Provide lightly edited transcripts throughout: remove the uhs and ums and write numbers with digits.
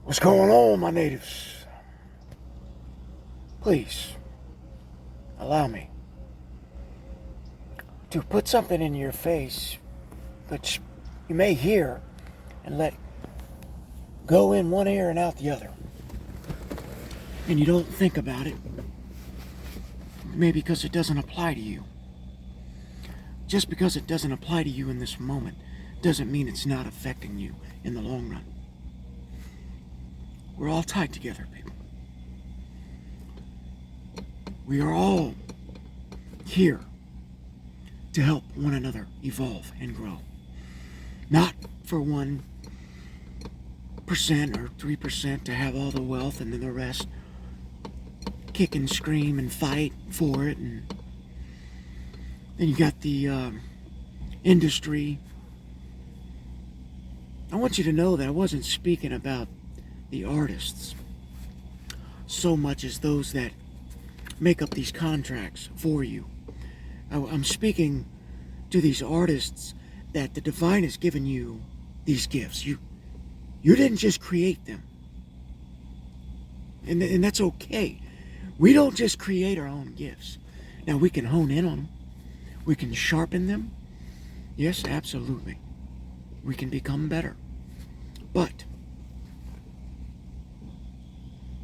What's going on, my natives? Please, allow me to put something in your face which you may hear and let go in one ear and out the other. And you don't think about it, maybe because it doesn't apply to you. Just because it doesn't apply to you in this moment doesn't mean it's not affecting you in the long run. We're all tied together, people. We are all here to help one another evolve and grow. Not for 1% or 3% to have all the wealth and then the rest kick and scream and fight for it. And then you got the industry. I want you to know that I wasn't speaking about the artists so much as those that make up these contracts for you. I'm speaking to these artists that the divine has given you these gifts. You didn't just create them. And that's okay. We don't just create our own gifts. Now we can hone in on them. We can sharpen them. Yes, absolutely. We can become better. But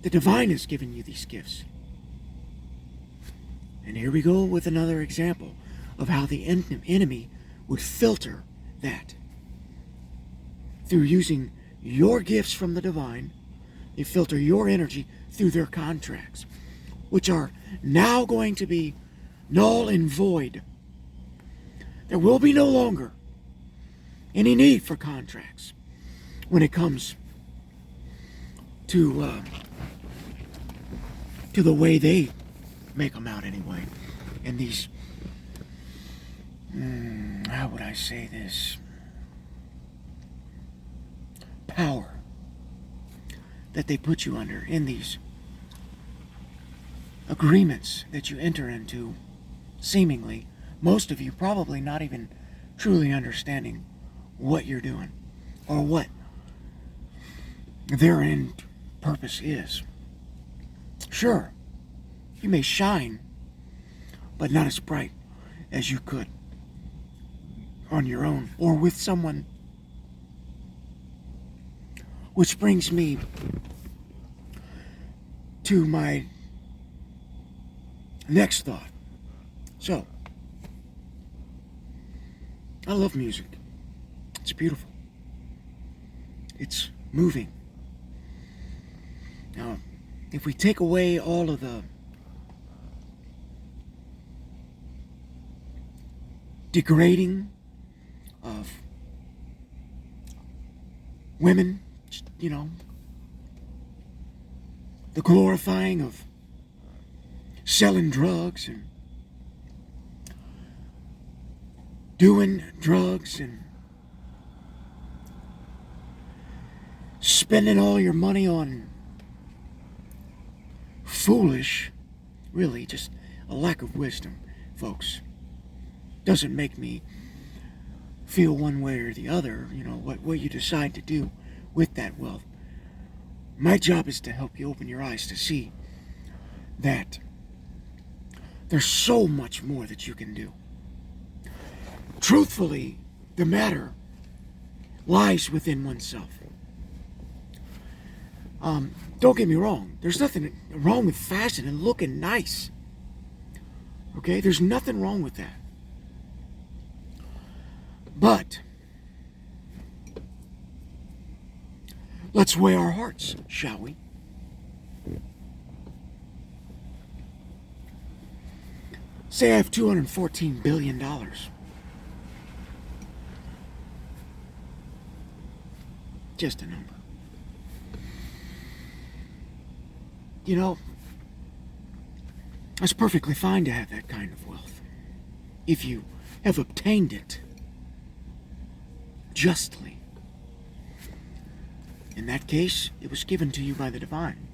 the divine has given you these gifts. And here we go with another example of how the enemy would filter that. Through using your gifts from the divine, they filter your energy through their contracts, which are now going to be null and void. There will be no longer any need for contracts when it comes to the way they make them out anyway. And these, how would I say this? Power that they put you under in these agreements that you enter into, seemingly, most of you probably not even truly understanding what you're doing or what their end purpose is. Sure, you may shine, but not as bright as you could on your own or with someone. Which brings me to my next thought. So, I love music. It's beautiful. It's moving. Now, if we take away all of the degrading of women, you know, the glorifying of selling drugs and doing drugs and spending all your money on foolish, really just a lack of wisdom, folks. Doesn't make me feel one way or the other, you know, what you decide to do with that wealth. My job is to help you open your eyes to see that there's so much more that you can do. Truthfully, the matter lies within oneself. Don't get me wrong. There's nothing wrong with fashion and looking nice. Okay? There's nothing wrong with that. But let's weigh our hearts, shall we? Say I have $214 billion. Just a number. You know, it's perfectly fine to have that kind of wealth if you have obtained it justly. In that case, it was given to you by the divine.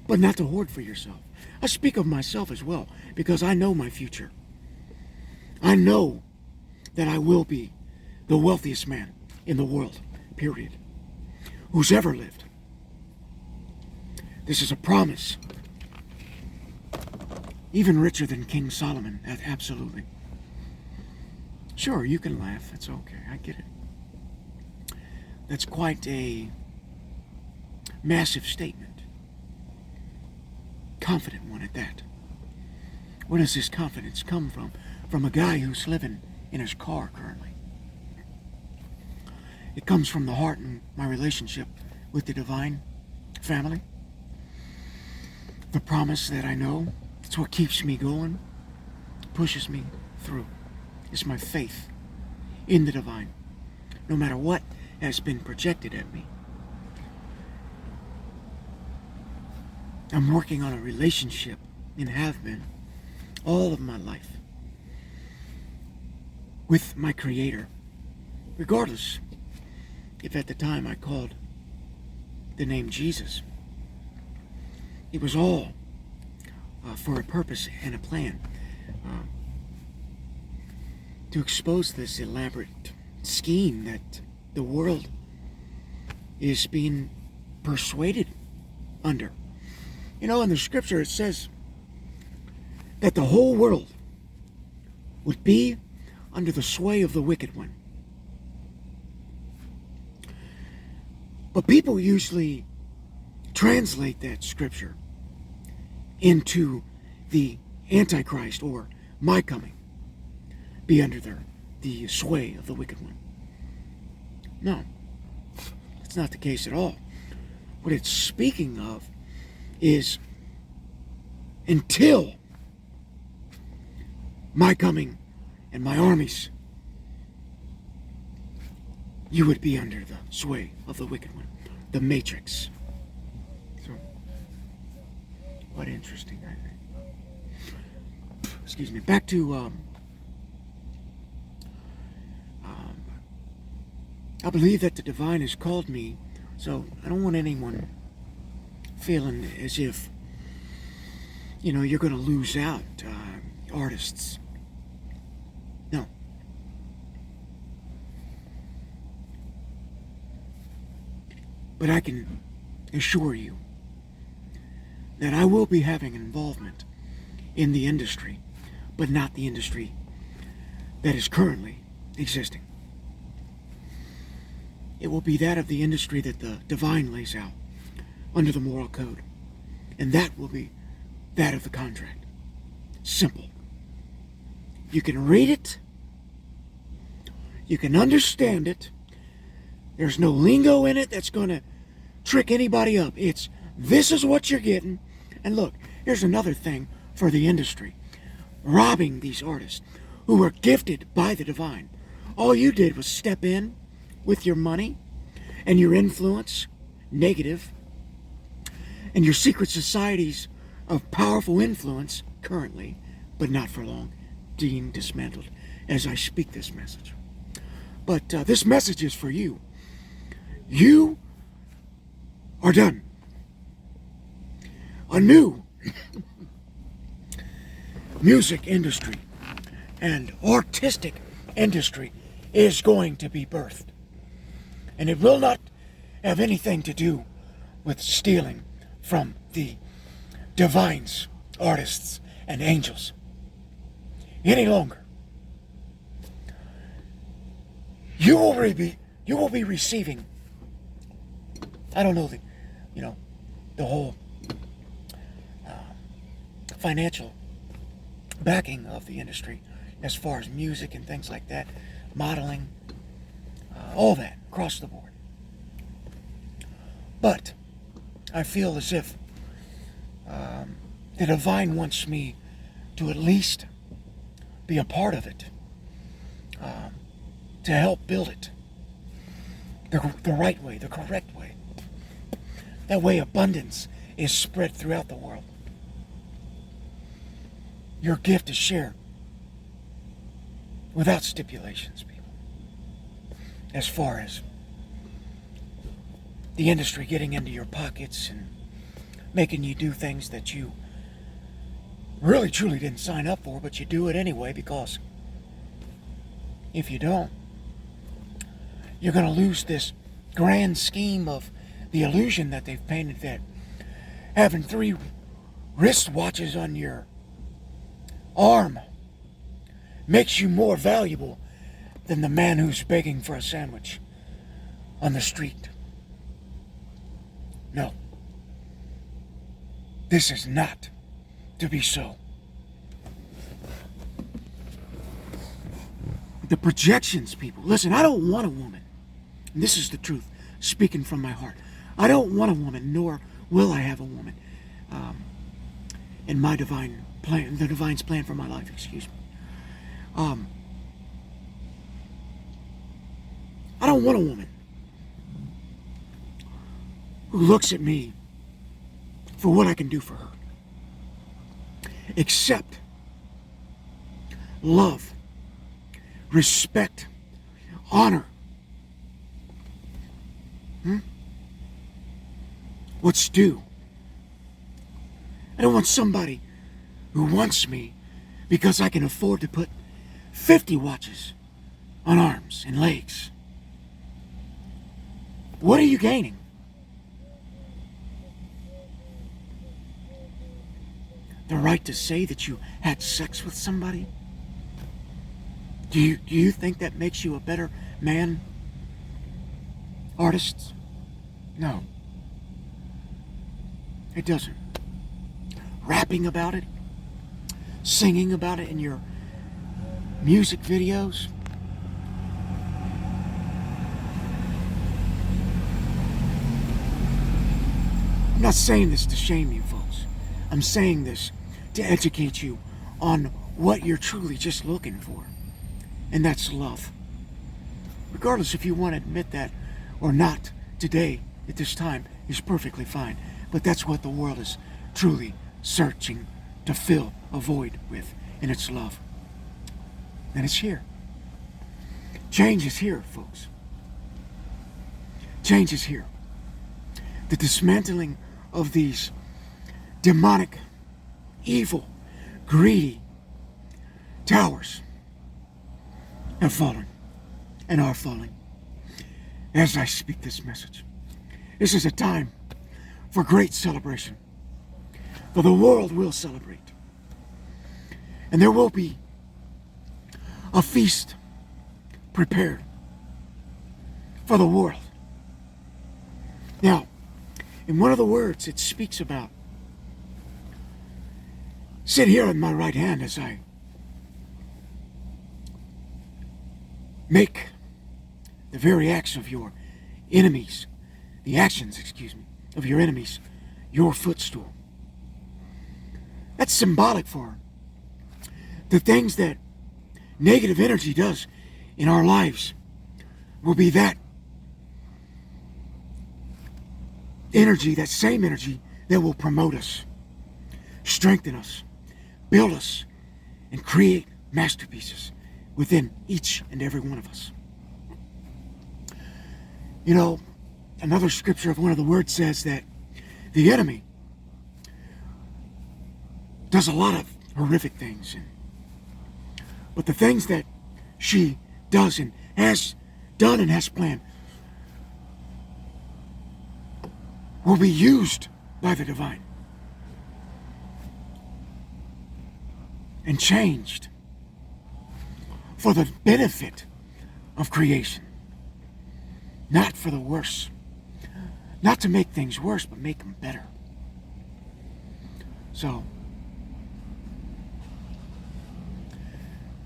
But not to hoard for yourself. I speak of myself as well, because I know my future. I know that I will be the wealthiest man in the world period, who's ever lived. This is a promise, even richer than King Solomon, absolutely. Sure, you can laugh, that's okay, I get it. That's quite a massive statement. Confident one at that. Where does this confidence come from? From a guy who's living in his car currently. It comes from the heart and my relationship with the divine family. The promise that I know, it's what keeps me going, pushes me through. It's my faith in the divine, no matter what has been projected at me. I'm working on a relationship, and have been, all of my life, with my Creator, regardless if at the time I called the name Jesus. It was all for a purpose and a plan, to expose this elaborate scheme that the world is being persuaded under. You know, in the scripture it says that the whole world would be under the sway of the wicked one. But people usually translate that scripture into the Antichrist, or my coming, be under the sway of the wicked one. No, that's not the case at all. What it's speaking of is until my coming and my armies, you would be under the sway of the wicked one, the matrix. So, quite interesting, I think. Excuse me. Back to I believe that the divine has called me, so I don't want anyone feeling as if, you know, you're going to lose out, artists. No. But I can assure you that I will be having an involvement in the industry, but not the industry that is currently existing. It will be that of the industry that the divine lays out under the moral code. And that will be that of the contract. Simple. You can read it. You can understand it. There's no lingo in it that's going to trick anybody up. It's, this is what you're getting. And look, here's another thing for the industry. Robbing these artists who were gifted by the divine. All you did was step in with your money and your influence, negative, and your secret societies of powerful influence currently, but not for long, being dismantled as I speak this message. But this message is for you. You are done. A new music industry and artistic industry is going to be birthed. And it will not have anything to do with stealing from the divines, artists, and angels any longer. You will be receiving, I don't know, the whole financial backing of the industry as far as music and things like that, modeling, all that across the board. But I feel as if the divine wants me to at least be a part of it, to help build it the right way, the correct way. That way abundance is spread throughout the world. Your gift is shared without stipulations, people. As far as the industry getting into your pockets and making you do things that you really truly didn't sign up for, but you do it anyway, because if you don't, you're going to lose this grand scheme of the illusion that they've painted that having 3 wristwatches on your arm makes you more valuable than the man who's begging for a sandwich on the street. No. This is not to be so. The projections, people. Listen, I don't want a woman. And this is the truth, speaking from my heart. I don't want a woman, nor will I have a woman in my divine plan, the divine's plan for my life, excuse me. I don't want a woman who looks at me for what I can do for her. Except love, respect, honor. What's due? I don't want somebody who wants me because I can afford to put 50 watches on arms and legs. What are you gaining? The right to say that you had sex with somebody? Do you think that makes you a better man? Artists? No. It doesn't. Rapping about it? Singing about it in your music videos? I'm not saying this to shame you, folks. I'm saying this to educate you on what you're truly just looking for. And that's love. Regardless if you want to admit that or not today, at this time, is perfectly fine. But that's what the world is truly searching to fill a void with, and it's love. And it's here. Change is here, folks. Change is here. The dismantling of these demonic, evil, greedy towers have fallen and are falling as I speak this message. This is a time for great celebration, for the world will celebrate, and there will be a feast prepared for the world. Now, in one of the words it speaks about, sit here in my right hand as I make the very acts of your enemies, the actions, of your enemies, your footstool. That's symbolic for the things that negative energy does in our lives will be that energy, that same energy that will promote us, strengthen us, build us, and create masterpieces within each and every one of us. You know, another scripture of one of the words says that the enemy does a lot of horrific things, but the things that she does and has done and has planned will be used by the divine and changed for the benefit of creation, not for the worse. Not to make things worse, but make them better. So,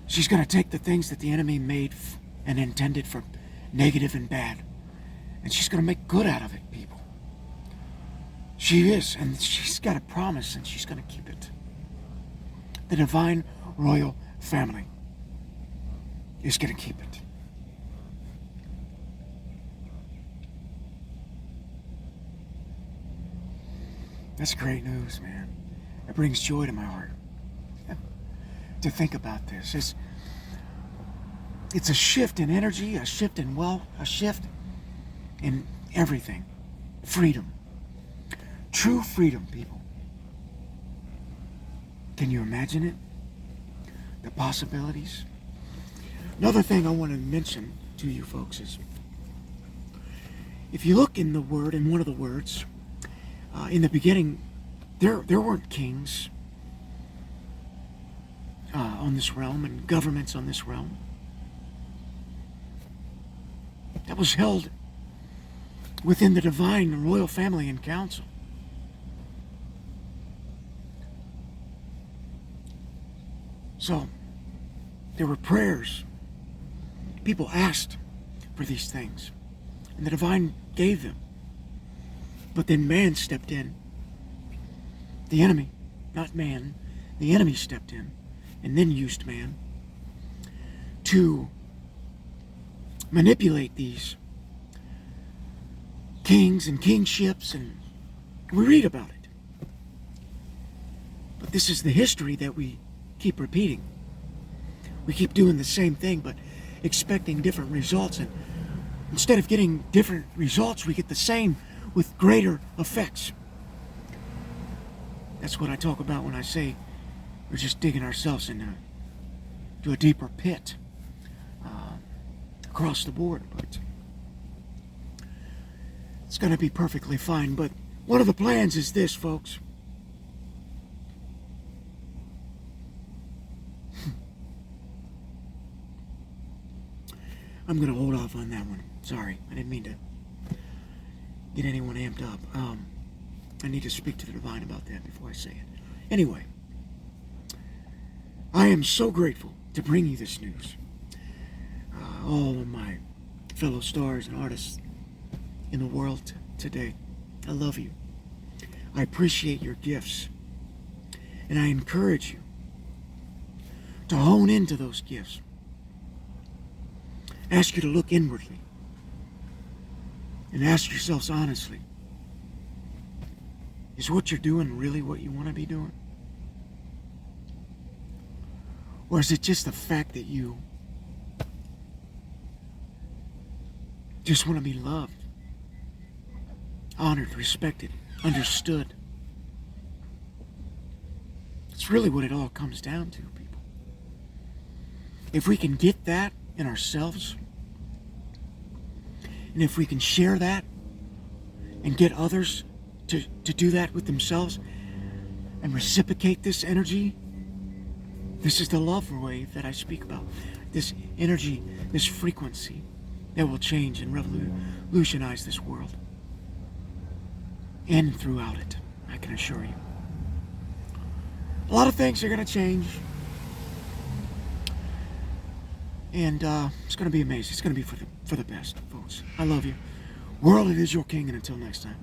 she's going to take the things that the enemy made and intended for negative and bad, and she's going to make good out of it, people. She is, and she's got a promise, and she's going to keep it. The divine royal family is going to keep it. That's great news, man. It brings joy to my heart to think about this. It's a shift in energy, a shift in wealth, a shift in everything. Freedom. True freedom, people. Can you imagine it? The possibilities? Another thing I want to mention to you folks is If you look in the word, in one of the words, in the beginning, there weren't kings on this realm and governments on this realm. That was held within the divine royal family and council. So, there were prayers. People asked for these things, and the divine gave them. But then man stepped in. The enemy, not man, the enemy stepped in, and then used man to manipulate these kings and kingships, and we read about it. But this is the history that we keep repeating. We keep doing the same thing, but expecting different results, and instead of getting different results, we get the same with greater effects. That's what I talk about when I say we're just digging ourselves into a deeper pit across the board, but it's going to be perfectly fine. But one of the plans is this, folks. I'm going to hold off on that one. Sorry, I didn't mean to get anyone amped up. I need to speak to the divine about that before I say it. Anyway, I am so grateful to bring you this news. All of my fellow stars and artists in the world today, I love you. I appreciate your gifts. And I encourage you to hone into those gifts. Ask you to look inwardly and ask yourselves honestly, is what you're doing really what you want to be doing? Or is it just the fact that you just want to be loved, honored, respected, understood? It's really what it all comes down to, people. If we can get that in ourselves, and if we can share that and get others to do that with themselves and reciprocate this energy, this is the love wave that I speak about. This energy, this frequency that will change and revolutionize this world and throughout it, I can assure you. A lot of things are going to change, and it's going to be amazing. It's going to be for the best, folks. I love you. World, it is your king, and until next time.